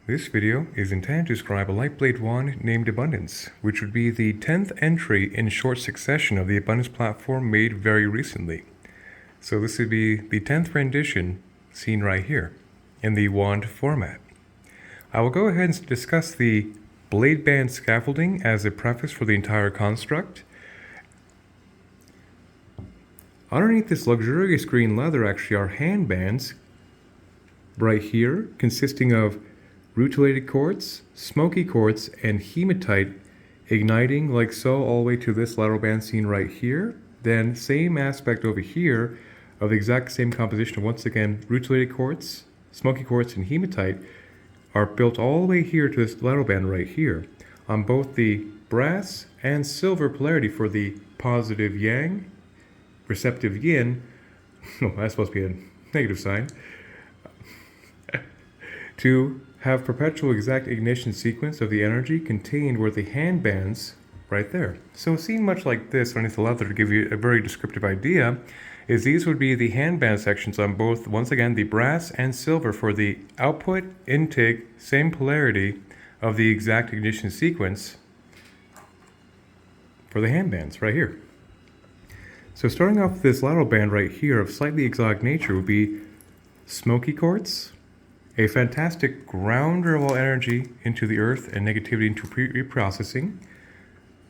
This video is intended to describe a lightblade wand named Abundance, which would be the 10th entry in short succession of the Abundance platform made very recently. So this would be the 10th rendition seen right here in the wand format. I will go ahead and discuss the blade band scaffolding as a preface for the entire construct. Underneath this luxurious green leather actually are hand bands right here, consisting of rutilated quartz, smoky quartz, and hematite, igniting like so all the way to this lateral band seen right here. Then same aspect over here of the exact same composition of, once again, rutilated quartz, smoky quartz, and hematite are built all the way here to this lateral band right here on both the brass and silver polarity for the positive yang, receptive yin, no, that's supposed to be a negative sign, to have perpetual exact ignition sequence of the energy contained were the hand bands right there. So seen much like this underneath the leather to give you a very descriptive idea, is these would be the hand band sections on both, once again, the brass and silver for the output, intake, same polarity of the exact ignition sequence for the hand bands right here. So starting off with this lateral band right here of slightly exotic nature would be smoky quartz, a fantastic grounder of all energy into the earth and negativity into reprocessing.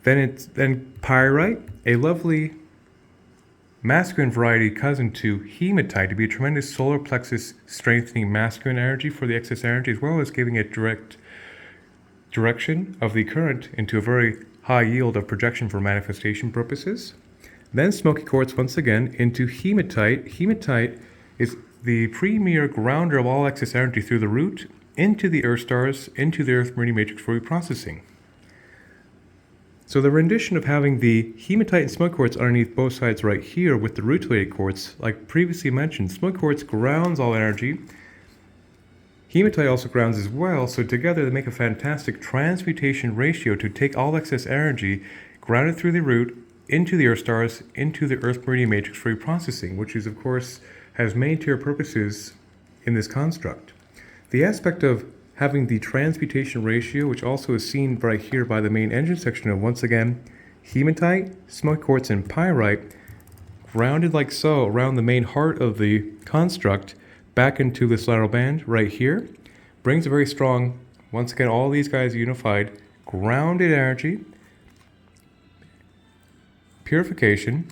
Then pyrite, a lovely masculine variety cousin to hematite, to be a tremendous solar plexus strengthening masculine energy for the excess energy, as well as giving it direct direction of the current into a very high yield of projection for manifestation purposes. Then smoky quartz once again into hematite. Hematite is the premier grounder of all excess energy through the root into the earth stars, into the earth meridian matrix for reprocessing. So the rendition of having the hematite and smoky quartz underneath both sides right here with the rutilated quartz, like previously mentioned, smoky quartz grounds all energy. Hematite also grounds as well, so together they make a fantastic transmutation ratio to take all excess energy grounded through the root into the earth stars, into the earth meridian matrix for reprocessing, which is, of course, has many tier purposes in this construct. The aspect of having the transmutation ratio, which also is seen right here by the main engine section of, once again, hematite, smoky quartz, and pyrite, grounded like so around the main heart of the construct, back into this lateral band right here, brings a very strong, once again, all these guys unified, grounded energy, purification,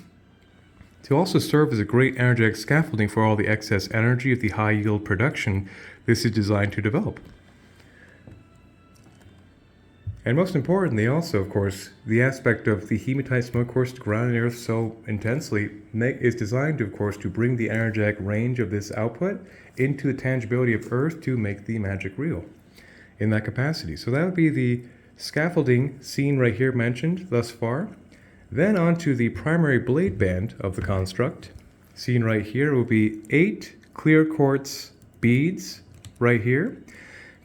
to also serve as a great energetic scaffolding for all the excess energy of the high yield production this is designed to develop. And most importantly also, of course, the aspect of the hematite smoke quartz grounding earth so intensely is designed, of course, to bring the energetic range of this output into the tangibility of earth to make the magic real in that capacity. So that would be the scaffolding seen right here mentioned thus far. Then onto the primary blade band of the construct, seen right here, will be 8 clear quartz beads right here.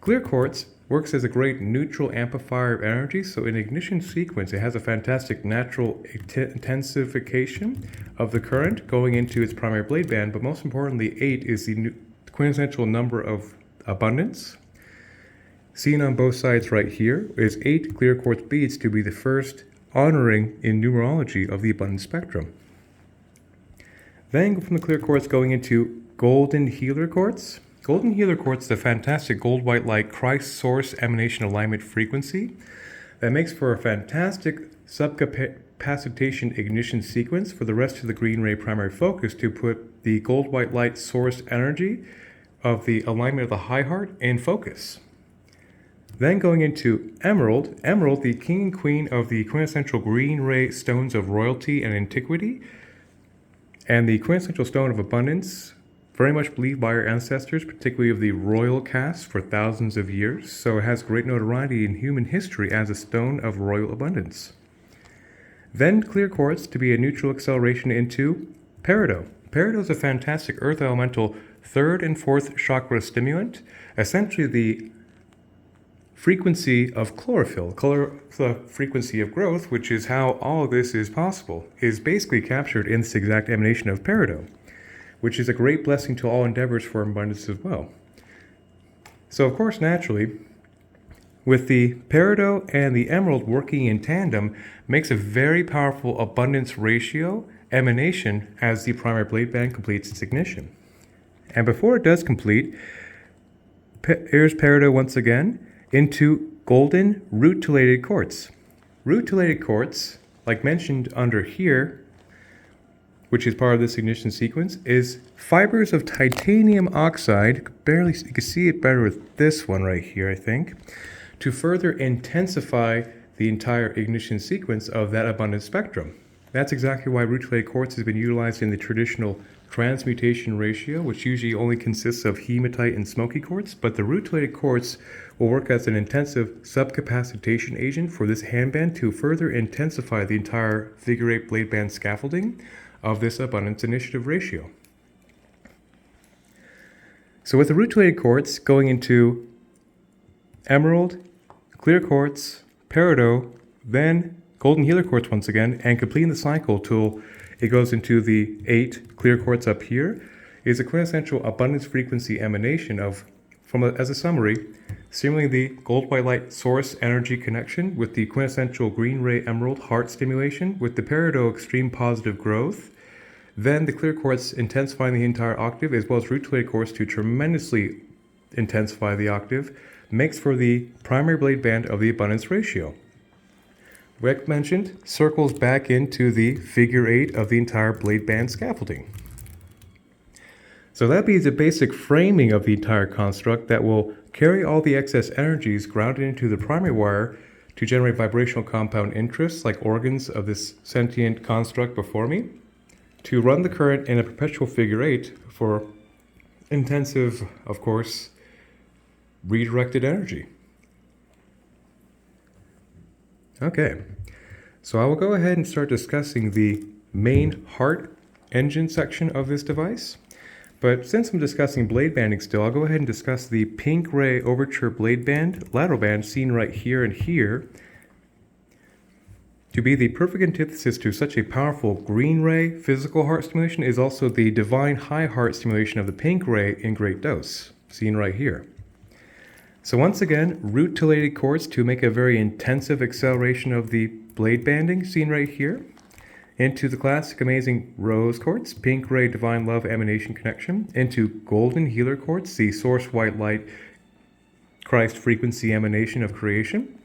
Clear quartz works as a great neutral amplifier of energy, so in ignition sequence it has a fantastic natural intensification of the current going into its primary blade band, but most importantly 8 is the quintessential number of abundance. Seen on both sides right here is 8 clear quartz beads to be the first honoring in numerology of the abundance spectrum. Then from the clear quartz going into golden healer quartz. Golden healer quartz is a fantastic gold white light Christ source emanation alignment frequency that makes for a fantastic subcapacitation ignition sequence for the rest of the green ray primary focus to put the gold white light source energy of the alignment of the high heart in focus. Then going into emerald, the king and queen of the quintessential green ray stones of royalty and antiquity, and the quintessential stone of abundance, very much believed by our ancestors, particularly of the royal caste for thousands of years, so it has great notoriety in human history as a stone of royal abundance. Then clear quartz to be a neutral acceleration into peridot. Peridot is a fantastic earth elemental 3rd and 4th chakra stimulant, essentially the frequency of chlorophyll, the frequency of growth, which is how all of this is possible, is basically captured in this exact emanation of peridot, which is a great blessing to all endeavors for abundance as well. So of course, naturally, with the peridot and the emerald working in tandem, makes a very powerful abundance ratio emanation as the primary blade band completes its ignition. And before it does complete, here's peridot once again into golden rutilated quartz. Rutilated quartz, like mentioned under here, which is part of this ignition sequence, is fibers of titanium oxide. You can see it better with this one right here, I think, to further intensify the entire ignition sequence of that abundance spectrum. That's exactly why rutilated quartz has been utilized in the traditional transmutation ratio, which usually only consists of hematite and smoky quartz, but the rutilated quartz will work as an intensive subcapacitation agent for this handband to further intensify the entire figure 8 blade band scaffolding of this abundance initiative ratio. So with the rutilated quartz going into emerald, clear quartz, peridot, then golden healer quartz once again, and completing the cycle till it goes into the 8 clear quartz up here, is a quintessential abundance frequency emanation of, as a summary, stimulating the gold white light source energy connection with the quintessential green ray emerald heart stimulation with the peridot extreme positive growth, then the clear quartz intensifying the entire octave, as well as rutilated quartz to tremendously intensify the octave, makes for the primary blade band of the abundance ratio. Like mentioned, circles back into the figure 8 of the entire blade band scaffolding. So that be the basic framing of the entire construct that will carry all the excess energies grounded into the primary wire to generate vibrational compound interests like organs of this sentient construct before me, to run the current in a perpetual figure 8 for intensive, of course, redirected energy. Okay, so I will go ahead and start discussing the main heart engine section of this device. But since I'm discussing blade banding still, I'll go ahead and discuss the pink ray overture blade band, lateral band, seen right here and here, to be the perfect antithesis to such a powerful green ray physical heart stimulation is also the divine high heart stimulation of the pink ray in great dose, seen right here. So once again, rutilated quartz to make a very intensive acceleration of the blade banding, seen right here, into the classic amazing rose quartz, pink ray divine love emanation connection, into golden healer quartz, the source white light Christ frequency emanation of creation,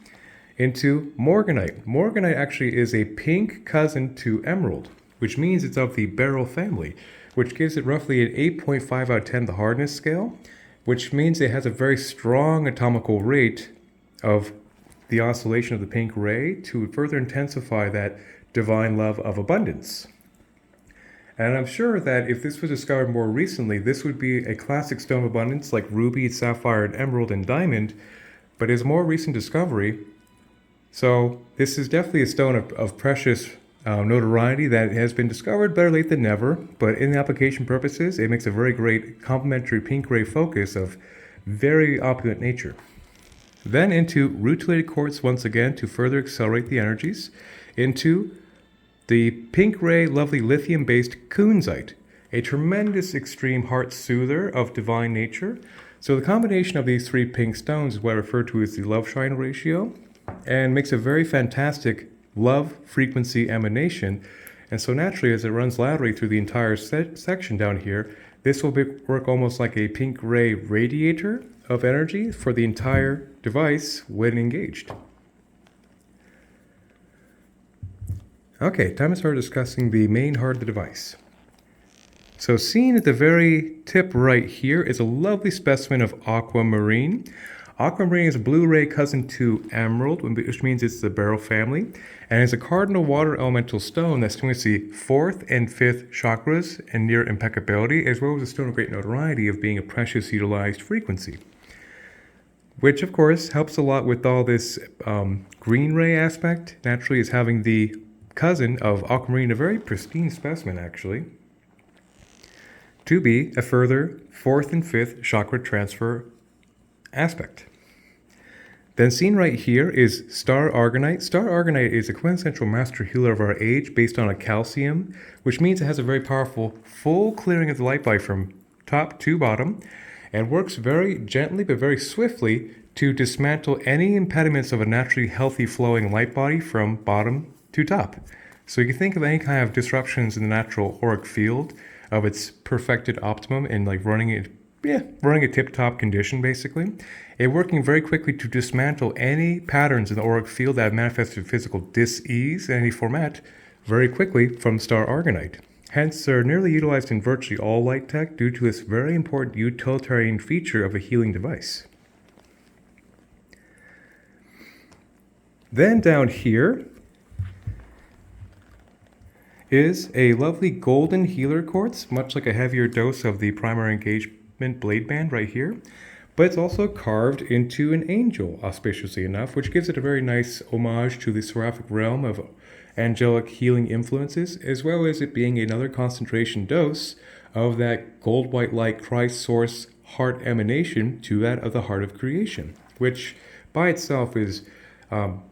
into morganite. Morganite actually is a pink cousin to emerald, which means it's of the beryl family, which gives it roughly an 8.5 out of 10 the hardness scale, which means it has a very strong atomical rate of the oscillation of the pink ray to further intensify that divine love of abundance. And I'm sure that if this was discovered more recently, this would be a classic stone of abundance like ruby, sapphire, and emerald and diamond, but is a more recent discovery. So this is definitely a stone of precious notoriety that has been discovered better late than never, but in application purposes, it makes a very great complementary pink ray focus of very opulent nature. Then into rutilated quartz once again to further accelerate the energies, into the pink ray lovely lithium-based kunzite, a tremendous extreme heart soother of divine nature. So the combination of these 3 pink stones is what I refer to as the love shine ratio, and makes a very fantastic love frequency emanation. And so naturally, as it runs laterally through the entire section down here, this will work almost like a pink ray radiator of energy for the entire device when engaged. Okay, time to start discussing the main heart of the device. So seen at the very tip right here is a lovely specimen of aquamarine. Aquamarine is a blue ray cousin to emerald, which means it's the beryl family, and is a cardinal water elemental stone that stimulates the 4th and 5th chakras and near impeccability, as well as a stone of great notoriety of being a precious utilized frequency, which of course helps a lot with all this green ray aspect. Naturally, is having the cousin of aquamarine, a very pristine specimen actually, to be a further 4th and 5th chakra transfer aspect. Then seen right here is star argonite. Star argonite is a quintessential master healer of our age based on a calcium, which means it has a very powerful full clearing of the light body from top to bottom, and works very gently but very swiftly to dismantle any impediments of a naturally healthy flowing light body from bottom to top. So you can think of any kind of disruptions in the natural auric field of its perfected optimum and like running a tip-top condition basically. It working very quickly to dismantle any patterns in the auric field that have manifested physical dis-ease in any format very quickly from star argonite. Hence, they're nearly utilized in virtually all light tech due to this very important utilitarian feature of a healing device. Then down here is a lovely golden healer quartz, much like a heavier dose of the primary engagement blade band right here. But it's also carved into an angel, auspiciously enough, which gives it a very nice homage to the seraphic realm of angelic healing influences, as well as it being another concentration dose of that gold-white light Christ source heart emanation to that of the heart of creation, which by itself is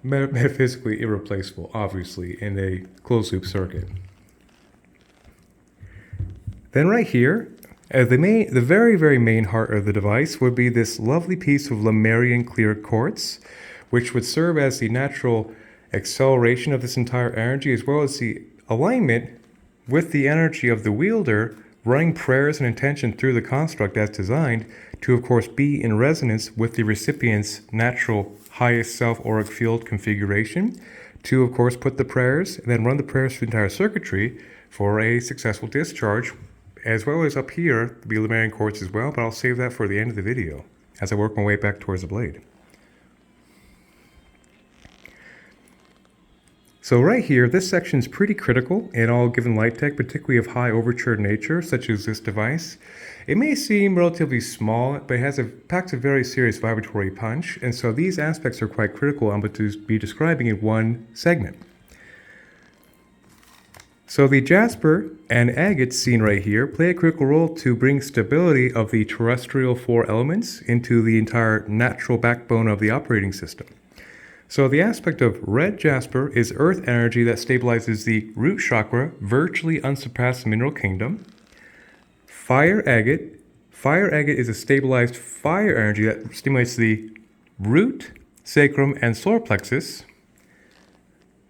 metaphysically irreplaceable, obviously, in a closed-loop circuit. Then right here, the very, very main heart of the device would be this lovely piece of Lemurian clear quartz, which would serve as the natural acceleration of this entire energy, as well as the alignment with the energy of the wielder, running prayers and intention through the construct as designed to, of course, be in resonance with the recipient's natural highest self auric field configuration, to, of course, put the prayers and then run the prayers through the entire circuitry for a successful discharge, as well as up here, the Lemurian quartz as well, but I'll save that for the end of the video as I work my way back towards the blade. So right here, this section is pretty critical in all given light tech, particularly of high overture nature, such as this device. It may seem relatively small, but it packs a very serious vibratory punch, and so these aspects are quite critical I'm going to be describing in one segment. So the jasper and agate seen right here play a critical role to bring stability of the terrestrial four elements into the entire natural backbone of the operating system. So the aspect of red jasper is earth energy that stabilizes the root chakra, virtually unsurpassed mineral kingdom. Fire agate is a stabilized fire energy that stimulates the root, sacrum, and solar plexus.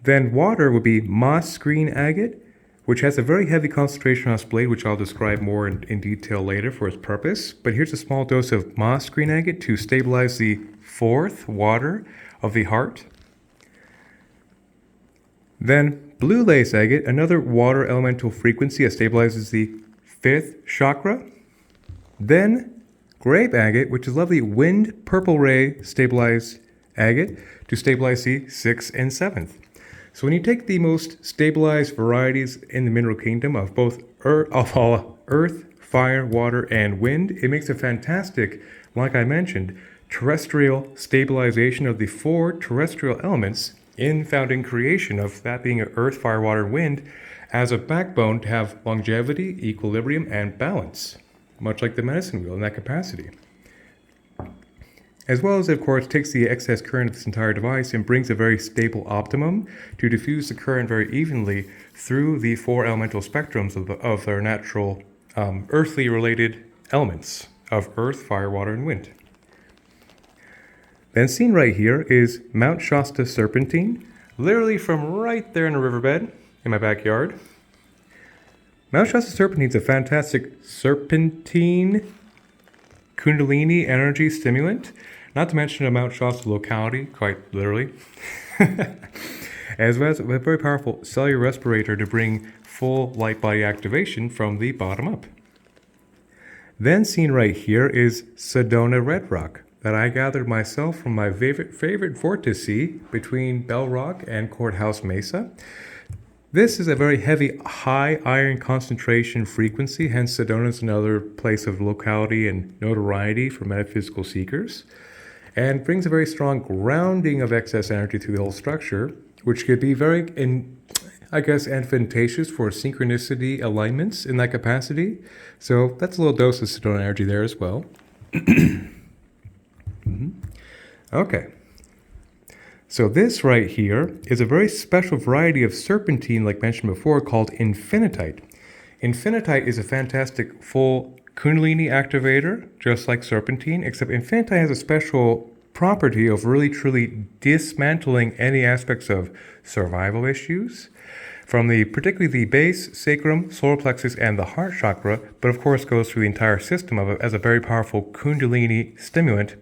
Then water would be moss green agate, which has a very heavy concentration on its blade, which I'll describe more in detail later for its purpose. But here's a small dose of moss green agate to stabilize the fourth, water, of the heart. Then blue lace agate, another water elemental frequency that stabilizes the fifth chakra. Then grape agate, which is lovely wind purple ray stabilized agate to stabilize the sixth and seventh. So when you take the most stabilized varieties in the mineral kingdom of both earth, fire, water, and wind, it makes a fantastic, like I mentioned, terrestrial stabilization of the four terrestrial elements found in creation, of that being earth, fire, water, and wind, as a backbone to have longevity, equilibrium, and balance, much like the medicine wheel in that capacity. As well as, of course, takes the excess current of this entire device and brings a very stable optimum to diffuse the current very evenly through the four elemental spectrums of their natural earthly related elements of earth, fire, water, and wind. Then seen right here is Mount Shasta serpentine, literally from right there in the riverbed in my backyard. Mount Shasta serpentine is a fantastic serpentine kundalini energy stimulant, not to mention a Mount Shasta locality, quite literally, as well as a very powerful cellular respirator to bring full light body activation from the bottom up. Then seen right here is Sedona red rock, that I gathered myself from my favorite vortice between Bell Rock and Courthouse Mesa. This is a very heavy, high iron concentration frequency, hence Sedona is another place of locality and notoriety for metaphysical seekers, and brings a very strong grounding of excess energy through the whole structure, which could be very, advantageous for synchronicity alignments in that capacity. So that's a little dose of Sedona energy there as well. Okay, so this right here is a very special variety of serpentine, like mentioned before, called infinitite. Infinitite is a fantastic full Kundalini activator, just like serpentine, except infantile has a special property of really truly dismantling any aspects of survival issues from particularly the base, sacrum, solar plexus, and the heart chakra, but of course goes through the entire system of it as a very powerful Kundalini stimulant,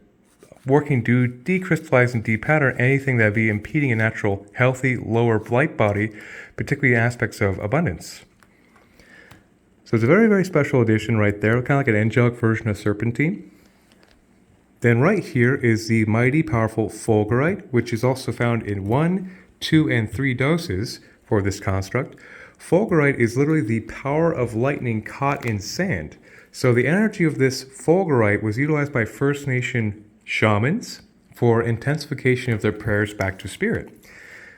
working to decrystallize and depattern anything that would be impeding a natural, healthy, lower light body, particularly aspects of abundance. So it's a very, very special addition right there, kind of like an angelic version of serpentine. Then right here is the mighty powerful fulgurite, which is also found in 1, 2, and 3 doses for this construct. Fulgurite is literally the power of lightning caught in sand. So the energy of this fulgurite was utilized by First Nation shamans for intensification of their prayers back to spirit.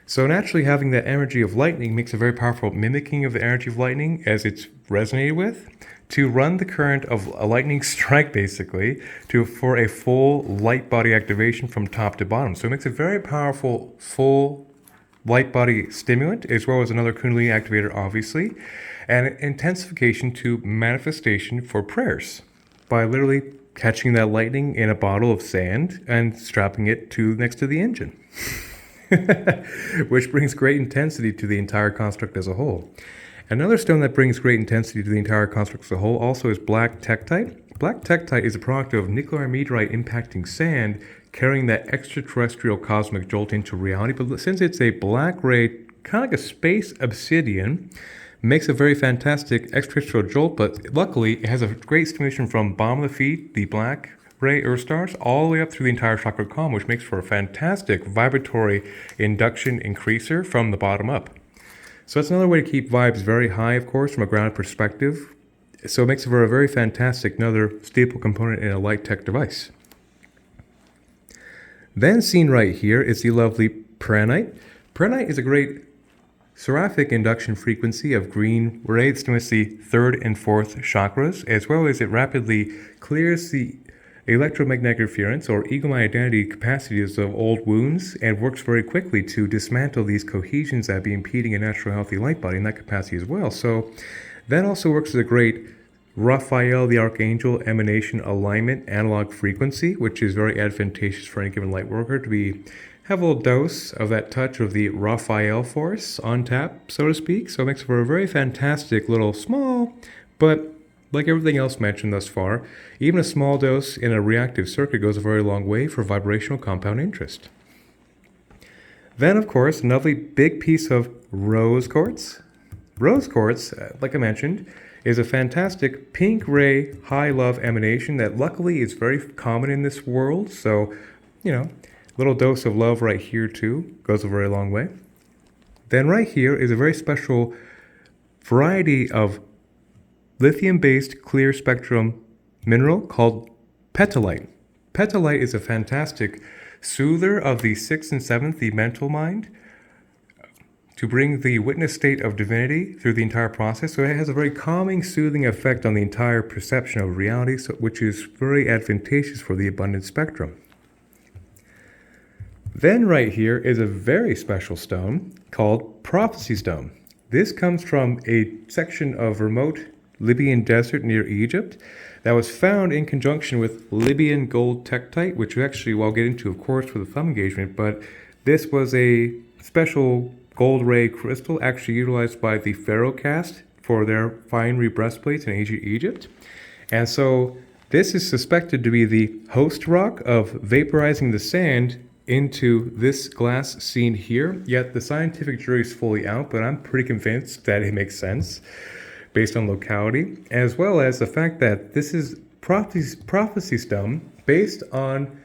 So naturally having that energy of lightning makes a very powerful mimicking of the energy of lightning as it's resonated with to run the current of a lightning strike basically for a full light body activation from top to bottom. So it makes a very powerful full light body stimulant as well as another Kundalini activator obviously, and intensification to manifestation for prayers by literally catching that lightning in a bottle of sand and strapping it next to the engine. Which brings great intensity to the entire construct as a whole. Another stone that brings great intensity to the entire construct as a whole also is black tektite. Black tektite is a product of nuclear meteorite impacting sand, carrying that extraterrestrial cosmic jolt into reality. But since it's a black ray, kind of like a space obsidian, makes a very fantastic extraterrestrial jolt, but luckily it has a great stimulation from bottom of the feet, the black ray earth stars, all the way up through the entire chakra column, which makes for a fantastic vibratory induction increaser from the bottom up. So that's another way to keep vibes very high, of course, from a grounded perspective. So it makes it for a very fantastic, another staple component in a light tech device. Then seen right here is the lovely prehnite. Prehnite is a great seraphic induction frequency of green ray. It stimulates the 3rd and 4th chakras, as well as it rapidly clears the electromagnetic interference or ego-mind identity capacities of old wounds and works very quickly to dismantle these cohesions that be impeding a natural healthy light body in that capacity as well. So that also works as a great Raphael the Archangel emanation alignment analog frequency, which is very advantageous for any given light worker to have a little dose of that touch of the Raphael force on tap, so to speak. So it makes for a very fantastic little small, but like everything else mentioned thus far, even a small dose in a reactive circuit goes a very long way for vibrational compound interest. Then, of course, another big piece of rose quartz. Rose quartz, like I mentioned, is a fantastic pink ray high love emanation that luckily is very common in this world. So, little dose of love right here too goes a very long way. Then right here is a very special variety of lithium-based clear spectrum mineral called petalite. Petalite is a fantastic soother of the 6th and 7th, the mental mind, to bring the witness state of divinity through the entire process. So it has a very calming, soothing effect on the entire perception of reality, which is very advantageous for the abundant spectrum. Then right here is a very special stone called prophecy stone. This comes from a section of remote Libyan desert near Egypt that was found in conjunction with Libyan gold tektite, which actually, well, I'll get into, of course, for the thumb engagement, but this was a special gold ray crystal actually utilized by the pharaoh caste for their finery breastplates in ancient Egypt. And so this is suspected to be the host rock of vaporizing the sand into this glass seen here, yet the scientific jury is fully out, but I'm pretty convinced that it makes sense based on locality, as well as the fact that this is prophecy stone based on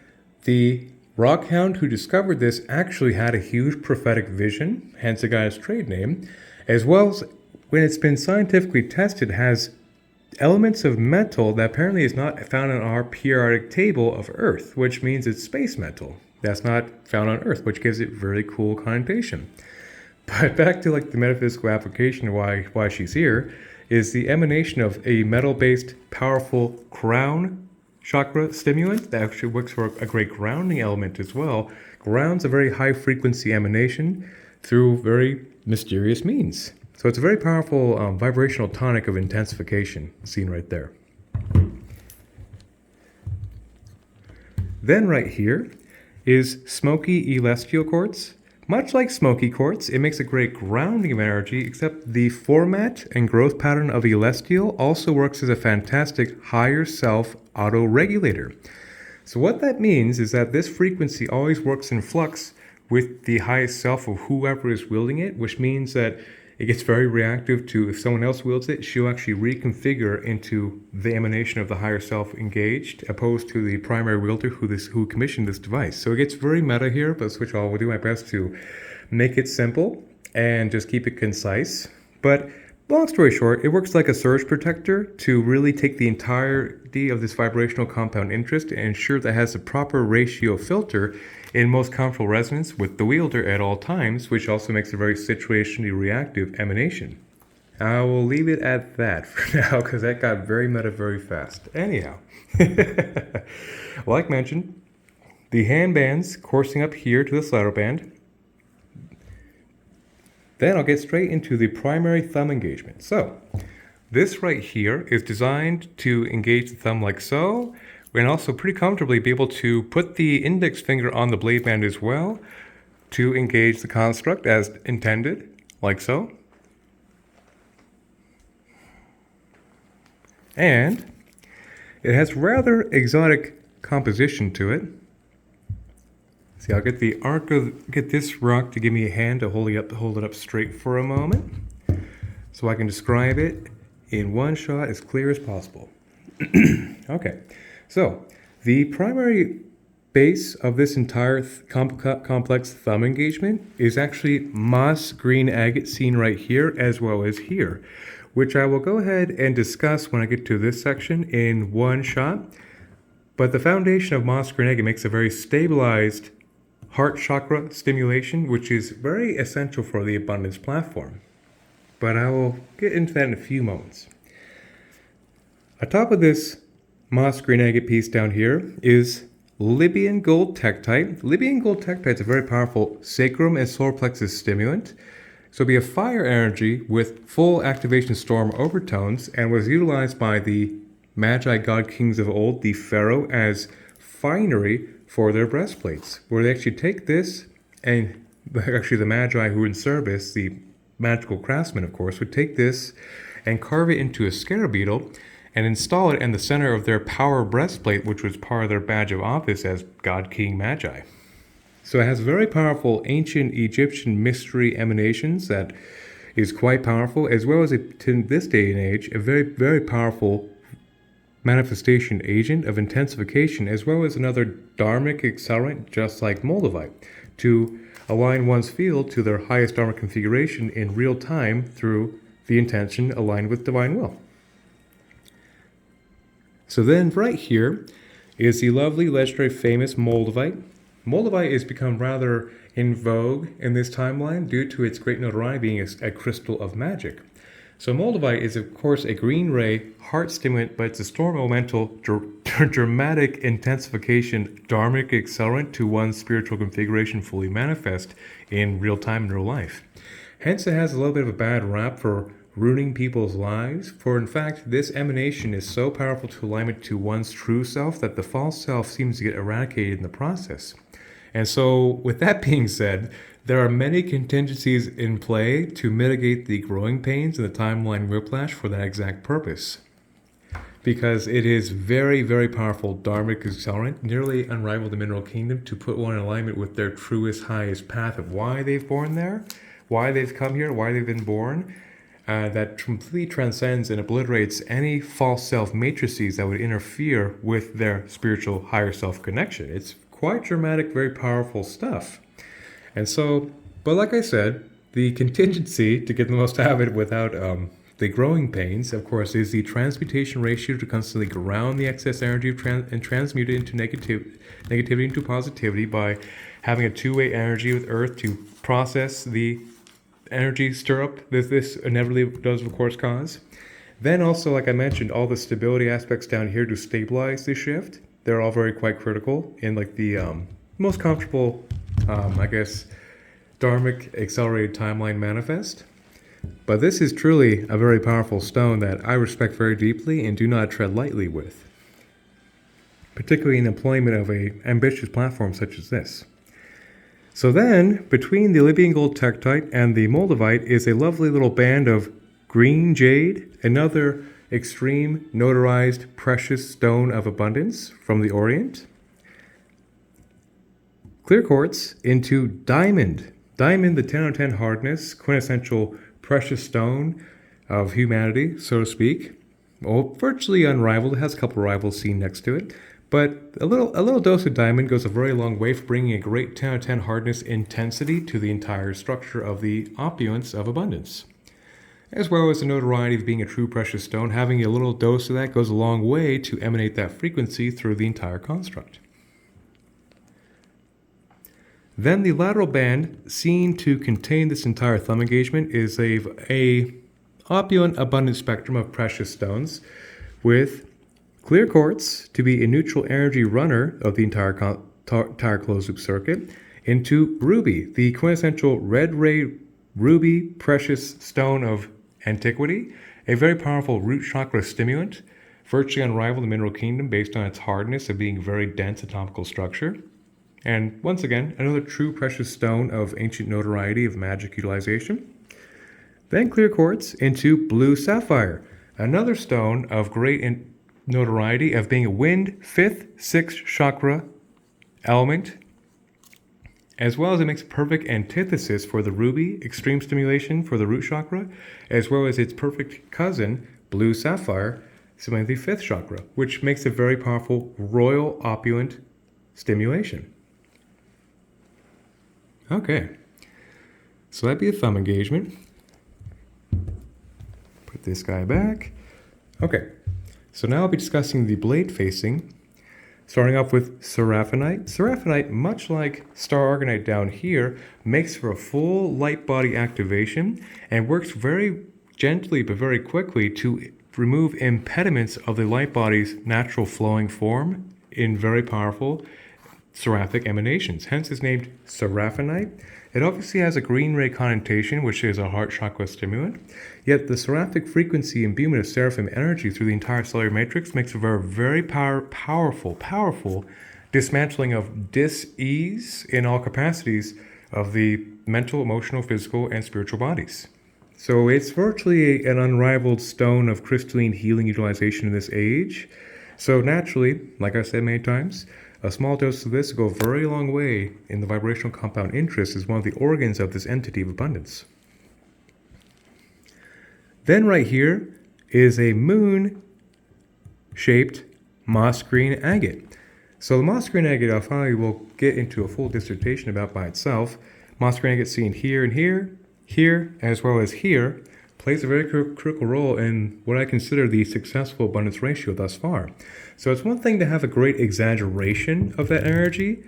the rockhound who discovered this actually had a huge prophetic vision, hence it got its trade name, as well as when it's been scientifically tested has elements of metal that apparently is not found on our periodic table of Earth, which means it's space metal. That's not found on Earth, which gives it very cool connotation. But back to the metaphysical application of why she's here, is the emanation of a metal-based powerful crown chakra stimulant that actually works for a great grounding element as well. Grounds a very high frequency emanation through very mysterious means. So it's a very powerful vibrational tonic of intensification seen right there. Then right here is smoky celestial quartz. Much like smoky quartz, it makes a great grounding of energy, except the format and growth pattern of celestial also works as a fantastic higher self auto-regulator. So what that means is that this frequency always works in flux with the highest self of whoever is wielding it, which means that it gets very reactive to if someone else wields it, she'll actually reconfigure into the emanation of the higher self engaged, opposed to the primary wielder who commissioned this device. So it gets very meta here, but which I will do my best to make it simple and just keep it concise. But long story short, it works like a surge protector to really take the entirety of this vibrational compound interest and ensure that it has the proper ratio filter in most comfortable resonance with the wielder at all times, which also makes a very situationally reactive emanation. I will leave it at that for now because that got very meta very fast. Anyhow, like mentioned, the handbands coursing up here to the slider band. Then I'll get straight into the primary thumb engagement. So this right here is designed to engage the thumb like so, and also pretty comfortably be able to put the index finger on the blade band as well to engage the construct as intended, like so. And it has rather exotic composition to it. See, I'll get this rock to give me a hand to hold it up straight for a moment, so I can describe it in one shot as clear as possible. Okay, so the primary base of this entire complex thumb engagement is actually moss green agate seen right here as well as here, which I will go ahead and discuss when I get to this section in one shot. But the foundation of moss green agate makes a very stabilized heart chakra stimulation, which is very essential for the abundance platform. But I will get into that in a few moments. Atop of this moss green agate piece down here is Libyan gold tektite. Libyan gold tektite is a very powerful sacrum and solar plexus stimulant. So it'll be a fire energy with full activation storm overtones, and was utilized by the Magi god kings of old, the pharaoh, as finery for their breastplates, where they actually take this, and actually the Magi who were in service, the magical craftsmen of course, would take this and carve it into a scarab beetle and install it in the center of their power breastplate, which was part of their badge of office as God King Magi. So it has very powerful ancient Egyptian mystery emanations that is quite powerful, as well as to this day and age, a very, very powerful manifestation agent of intensification, as well as another dharmic accelerant, just like Moldavite, to align one's field to their highest dharmic configuration in real time through the intention aligned with divine will. So then right here is the lovely, legendary, famous Moldavite. Moldavite has become rather in vogue in this timeline due to its great notoriety being a crystal of magic. So Moldavite is of course a green ray heart stimulant, but it's a storm elemental dramatic intensification dharmic accelerant to one's spiritual configuration fully manifest in real time in real life. Hence it has a little bit of a bad rap for ruining people's lives, for in fact this emanation is so powerful to alignment to one's true self that the false self seems to get eradicated in the process. And so with that being said, there are many contingencies in play to mitigate the growing pains and the timeline whiplash for that exact purpose. Because it is very, very powerful dharmic accelerant, nearly unrivaled in the mineral kingdom, to put one in alignment with their truest, highest path of why they've born there, why they've come here, why they've been born. That completely transcends and obliterates any false self matrices that would interfere with their spiritual higher self connection. It's quite dramatic, very powerful stuff. And so, but like I said, the contingency to get the most out of it without the growing pains, of course, is the transmutation ratio to constantly ground the excess energy and transmute it into negativity into positivity by having a two-way energy with Earth to process the energy stirrup this inevitably does of course cause. Then also, like I mentioned, all the stability aspects down here to stabilize the shift, they're all very quite critical in like the most comfortable I guess dharmic accelerated timeline manifest. But this is truly a very powerful stone that I respect very deeply and do not tread lightly with. particularly in employment of an ambitious platform such as this. So then, between the Libyan gold tektite and the moldavite is a lovely little band of green jade, another extreme notarized precious stone of abundance from the Orient. Clear quartz into diamond. Diamond, the 10 out of 10 hardness, quintessential precious stone of humanity, so to speak. Well, virtually unrivaled. It has a couple rivals seen next to it. But a little dose of diamond goes a very long way for bringing a great 10 out of 10 hardness intensity to the entire structure of the opulence of abundance. As well as the notoriety of being a true precious stone, having a little dose of that goes a long way to emanate that frequency through the entire construct. Then the lateral band, seen to contain this entire thumb engagement, is a opulent, abundant spectrum of precious stones with clear quartz to be a neutral energy runner of the entire closed loop circuit, into ruby, the quintessential red ray ruby precious stone of antiquity, a very powerful root chakra stimulant, virtually unrivaled in the mineral kingdom based on its hardness of being very dense atomical structure. And once again, another true precious stone of ancient notoriety of magic utilization. Then clear quartz into blue sapphire, another stone of great notoriety of being a wind, 5th, 6th chakra element, as well as it makes a perfect antithesis for the ruby, extreme stimulation for the root chakra, as well as its perfect cousin, blue sapphire, stimulating the 5th chakra, which makes a very powerful royal opulent stimulation. Okay, so that'd be a thumb engagement. Put this guy back. Okay, so now I'll be discussing the blade facing, starting off with seraphinite. Seraphinite, much like star argonite down here, makes for a full light body activation and works very gently but very quickly to remove impediments of the light body's natural flowing form in very powerful seraphic emanations. Hence it's named seraphinite. It obviously has a green ray connotation, which is a heart chakra stimulant, yet the seraphic frequency imbuement of seraphim energy through the entire cellular matrix makes a very powerful dismantling of dis-ease in all capacities of the mental, emotional, physical, and spiritual bodies. So it's virtually an unrivaled stone of crystalline healing utilization in this age. So naturally, like I've said many times, a small dose of this will go a very long way in the vibrational compound interest as one of the organs of this entity of abundance. Then right here is a moon-shaped moss green agate. So the moss green agate, I finally will get into a full dissertation about by itself. Moss green agate seen here and here, as well as here, plays a very critical role in what I consider the successful abundance ratio thus far. So it's one thing to have a great exaggeration of that energy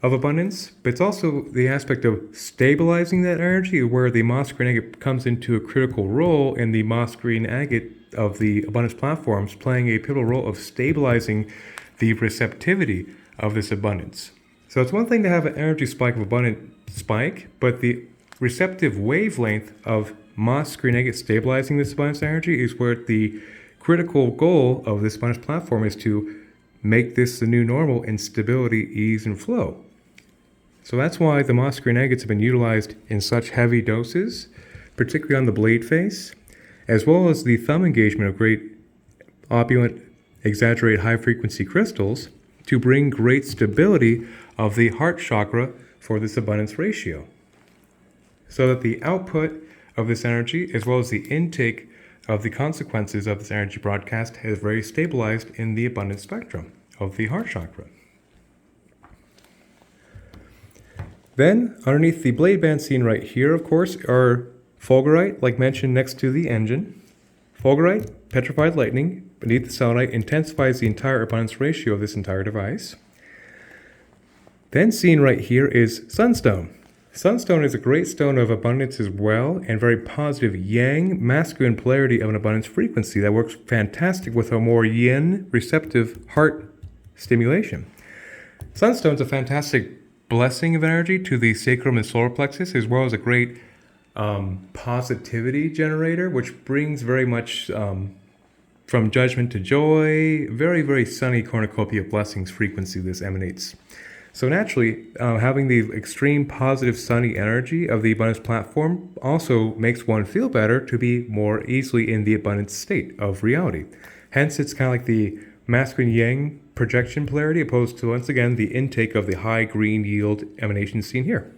of abundance, but it's also the aspect of stabilizing that energy where the moss green agate comes into a critical role in the moss green agate of the abundance platforms, playing a pivotal role of stabilizing the receptivity of this abundance. So it's one thing to have an energy spike of abundant spike, but the receptive wavelength of moss green agate stabilizing this abundance energy is where the critical goal of this abundance platform is to make this the new normal in stability, ease, and flow. So that's why the moss green agates have been utilized in such heavy doses, particularly on the blade face, as well as the thumb engagement of great opulent, exaggerated high-frequency crystals to bring great stability of the heart chakra for this abundance ratio. So that the output of this energy, as well as the intake of the consequences of this energy broadcast, is very stabilized in the abundance spectrum of the heart chakra. Then, underneath the blade band seen right here, of course, are fulgurite, like mentioned next to the engine. Fulgurite, petrified lightning, beneath the selenite, intensifies the entire abundance ratio of this entire device. Then seen right here is sunstone. Sunstone is a great stone of abundance as well, and very positive yang, masculine polarity of an abundance frequency that works fantastic with a more yin, receptive heart stimulation. Sunstone is a fantastic blessing of energy to the sacrum and solar plexus, as well as a great positivity generator, which brings very much from judgment to joy, very, very sunny cornucopia of blessings frequency this emanates. So naturally, having the extreme positive sunny energy of the abundance platform also makes one feel better to be more easily in the abundance state of reality. Hence, it's kind of like the masculine yang projection polarity opposed to, once again, the intake of the high green yield emanation seen here.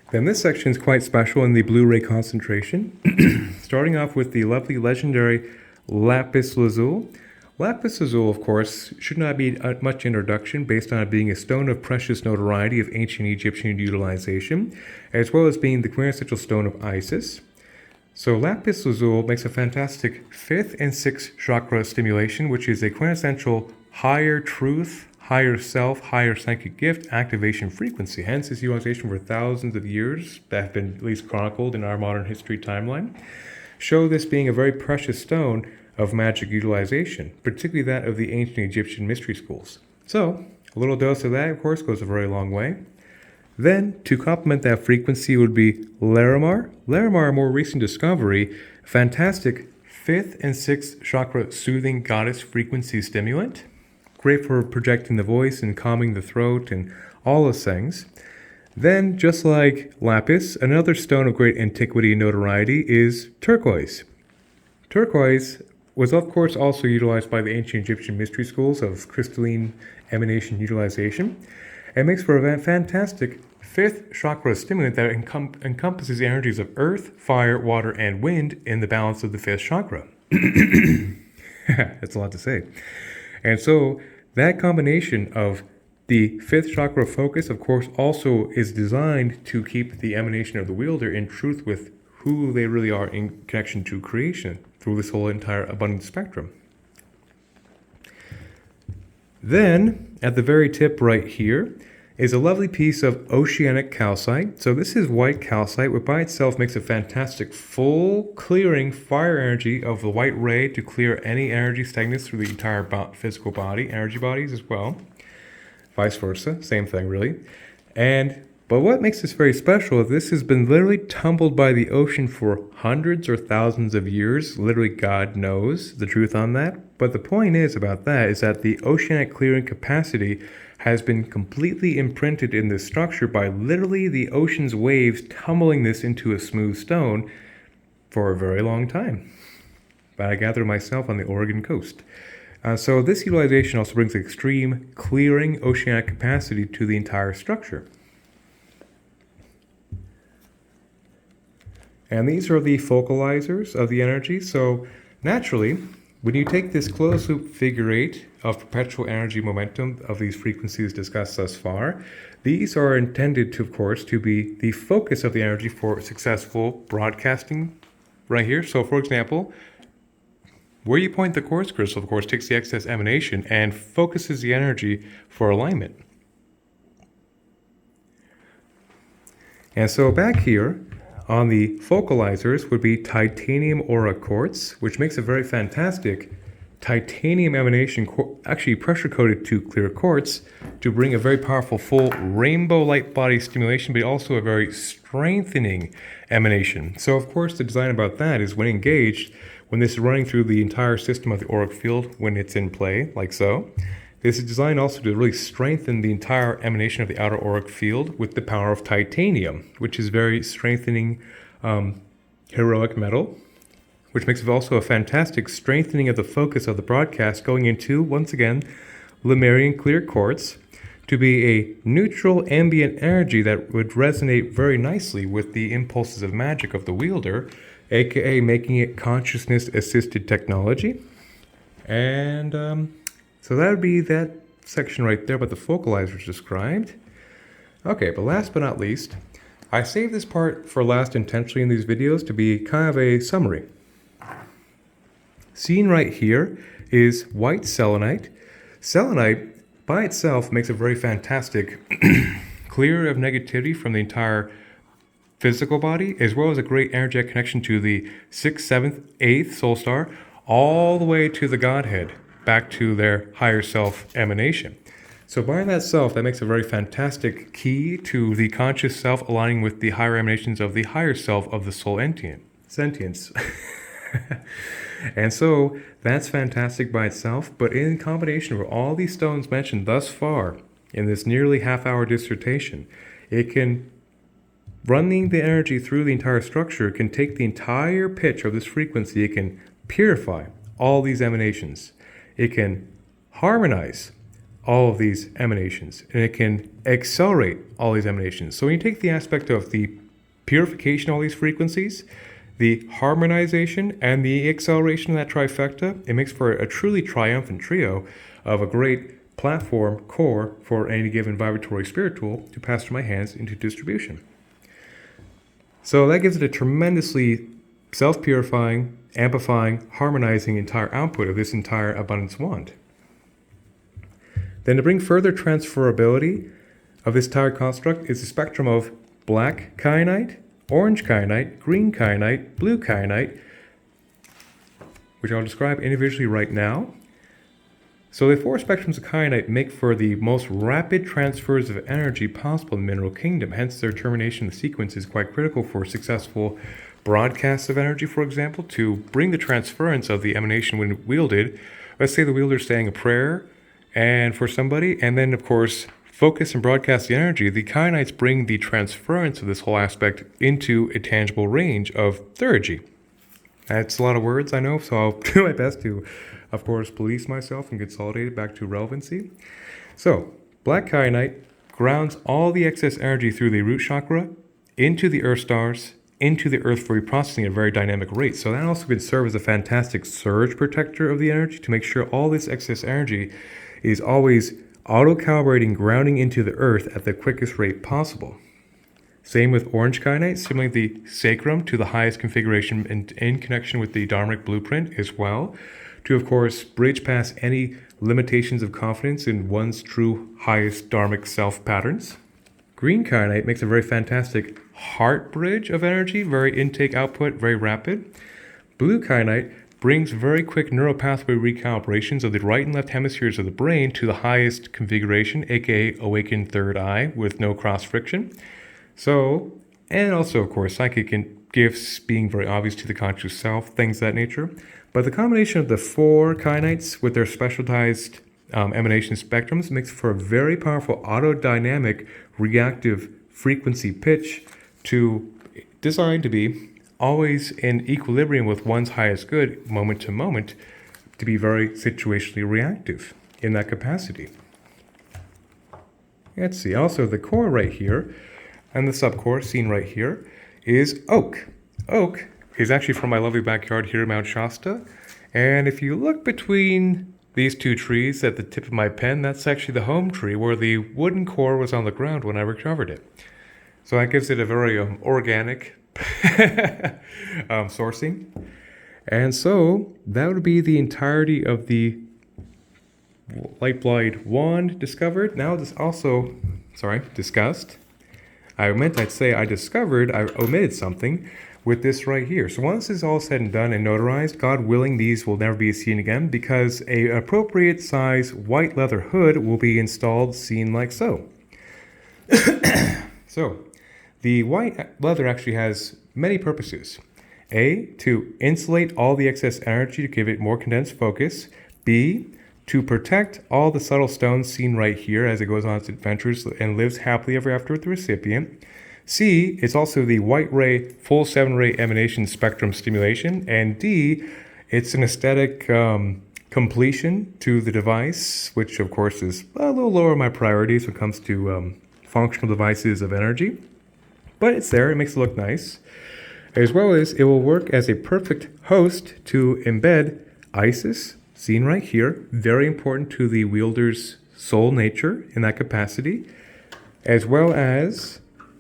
Then this section is quite special in the blue ray concentration, starting off with the lovely legendary lapis lazuli. Lapis lazuli, of course, should not be much introduction based on it being a stone of precious notoriety of ancient Egyptian utilization, as well as being the quintessential stone of Isis. So lapis lazuli makes a fantastic 5th and 6th chakra stimulation, which is a quintessential higher truth, higher self, higher psychic gift activation frequency. Hence, its utilization for thousands of years that have been at least chronicled in our modern history timeline show this being a very precious stone of magic utilization, particularly that of the ancient Egyptian mystery schools. So, a little dose of that, of course, goes a very long way. Then, to complement that frequency would be Larimar. Larimar, a more recent discovery, fantastic 5th and 6th chakra soothing goddess frequency stimulant. Great for projecting the voice and calming the throat and all those things. Then, just like lapis, another stone of great antiquity and notoriety is turquoise. Turquoise was, of course, also utilized by the ancient Egyptian mystery schools of crystalline emanation utilization, and makes for a fantastic 5th chakra stimulant that encompasses the energies of earth, fire, water, and wind in the balance of the 5th chakra. That's a lot to say. And so that combination of the 5th chakra focus, of course, also is designed to keep the emanation of the wielder in truth with who they really are in connection to creation through this whole entire abundant spectrum. Then, at the very tip right here, is a lovely piece of oceanic calcite. So this is white calcite, which by itself makes a fantastic full clearing fire energy of the white ray to clear any energy stagnance through the entire physical body, energy bodies as well. Vice versa, same thing really. But what makes this very special is this has been literally tumbled by the ocean for hundreds or thousands of years. Literally, God knows the truth on that. But the point is about that is that the oceanic clearing capacity has been completely imprinted in this structure by literally the ocean's waves tumbling this into a smooth stone for a very long time. But I gather myself on the Oregon coast. So this utilization also brings extreme clearing oceanic capacity to the entire structure. And these are the focalizers of the energy. So naturally, when you take this closed loop figure 8 of perpetual energy momentum of these frequencies discussed thus far, these are intended to, of course, to be the focus of the energy for successful broadcasting right here. So for example, where you point the quartz crystal, of course, takes the excess emanation and focuses the energy for alignment. And so back here, on the focalizers would be titanium aura quartz, which makes a very fantastic titanium emanation, actually pressure coated to clear quartz, to bring a very powerful full rainbow light body stimulation, but also a very strengthening emanation. So of course the design about that is when engaged, when this is running through the entire system of the auric field, when it's in play, like so, this is designed also to really strengthen the entire emanation of the outer auric field with the power of titanium, which is very strengthening heroic metal, which makes it also a fantastic strengthening of the focus of the broadcast going into, once again, Lemurian clear quartz to be a neutral ambient energy that would resonate very nicely with the impulses of magic of the wielder, aka making it consciousness-assisted technology. And so that would be that section right there, but the focalizers described. Okay, but last but not least, I saved this part for last intentionally in these videos to be kind of a summary. Seen right here is white selenite. Selenite by itself makes a very fantastic clear of negativity from the entire physical body, as well as a great energetic connection to the 6th, 7th, 8th soul star, all the way to the Godhead, back to their higher self emanation. So by that self, that makes a very fantastic key to the conscious self aligning with the higher emanations of the higher self of the soul sentience. And so that's fantastic by itself, but in combination with all these stones mentioned thus far in this nearly half-hour dissertation, it can running the energy through the entire structure can take the entire pitch of this frequency. It can purify all these emanations. It can harmonize all of these emanations, and it can accelerate all these emanations. So when you take the aspect of the purification of all these frequencies, the harmonization, and the acceleration of that trifecta, it makes for a truly triumphant trio of a great platform core for any given vibratory spirit tool to pass through my hands into distribution. So that gives it a tremendously self-purifying, amplifying, harmonizing entire output of this entire abundance wand. Then to bring further transferability of this entire construct is the spectrum of black kyanite, orange kyanite, green kyanite, blue kyanite, which I'll describe individually right now. So the four spectrums of kyanite make for the most rapid transfers of energy possible in the mineral kingdom. Hence, their termination of the sequence is quite critical for successful broadcasts of energy, for example, to bring the transference of the emanation when wielded. Let's say the wielder is saying a prayer and for somebody, and then, of course, focus and broadcast the energy. The kyanites bring the transference of this whole aspect into a tangible range of theurgy. That's a lot of words, I know, so I'll do my best to, of course, police myself and consolidate it back to relevancy. So, black kyanite grounds all the excess energy through the root chakra into the earth stars, into the earth for reprocessing at a very dynamic rate. So that also can serve as a fantastic surge protector of the energy to make sure all this excess energy is always auto-calibrating, grounding into the earth at the quickest rate possible. Same with orange kyanite, similarly the sacrum to the highest configuration and in connection with the dharmic blueprint as well, to of course bridge past any limitations of confidence in one's true highest dharmic self patterns. Green kyanite makes a very fantastic heart bridge of energy, very intake output, very rapid. Blue kyanite brings very quick neural pathway recalibrations of the right and left hemispheres of the brain to the highest configuration, aka awakened third eye with no cross friction. So, and also of course psychic gifts being very obvious to the conscious self, things of that nature. But the combination of the four kyanites with their specialized emanation spectrums makes for a very powerful autodynamic reactive frequency pitch designed to be always in equilibrium with one's highest good moment to moment, to be very situationally reactive in that capacity. Let's see, also the core right here and the subcore seen right here is oak. Oak is actually from my lovely backyard here in Mount Shasta, and if you look between these two trees at the tip of my pen, that's actually the home tree where the wooden core was on the ground when I recovered it. So that gives it a very organic sourcing. And so that would be the entirety of the lightblade wand discovered. Now this also, discussed. I omitted something with this right here. So once this is all said and done and notarized, God willing, these will never be seen again because an appropriate size white leather hood will be installed, seen like so. So, the white leather actually has many purposes. A, to insulate all the excess energy to give it more condensed focus. B, to protect all the subtle stones seen right here as it goes on its adventures and lives happily ever after with the recipient. C, it's also the white ray, full 7-ray emanation spectrum stimulation. And D, it's an aesthetic completion to the device, which of course is a little lower on my priorities when it comes to functional devices of energy. But it's there, it makes it look nice. As well as it will work as a perfect host to embed Isis, seen right here, very important to the wielder's soul nature in that capacity. As well as,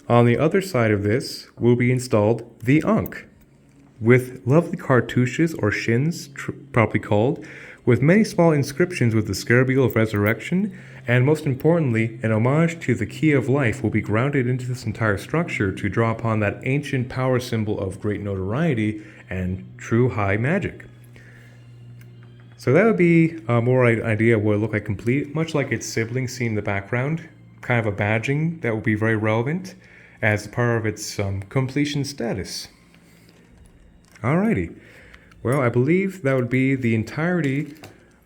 on the other side of this, will be installed the Ankh, with lovely cartouches, or shins, properly called, with many small inscriptions with the scarabeel of resurrection, and most importantly, an homage to the key of life will be grounded into this entire structure to draw upon that ancient power symbol of great notoriety and true high magic. So that would be a more idea of what it would look like complete, much like its sibling seen in the background, kind of a badging that will be very relevant as part of its completion status. Alrighty. Well, I believe that would be the entirety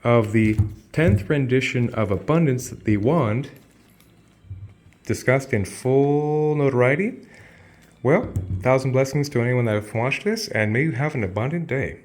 of the 10th rendition of Abundance, the wand, discussed in full notoriety. Well, 1,000 blessings to anyone that have watched this, and may you have an abundant day.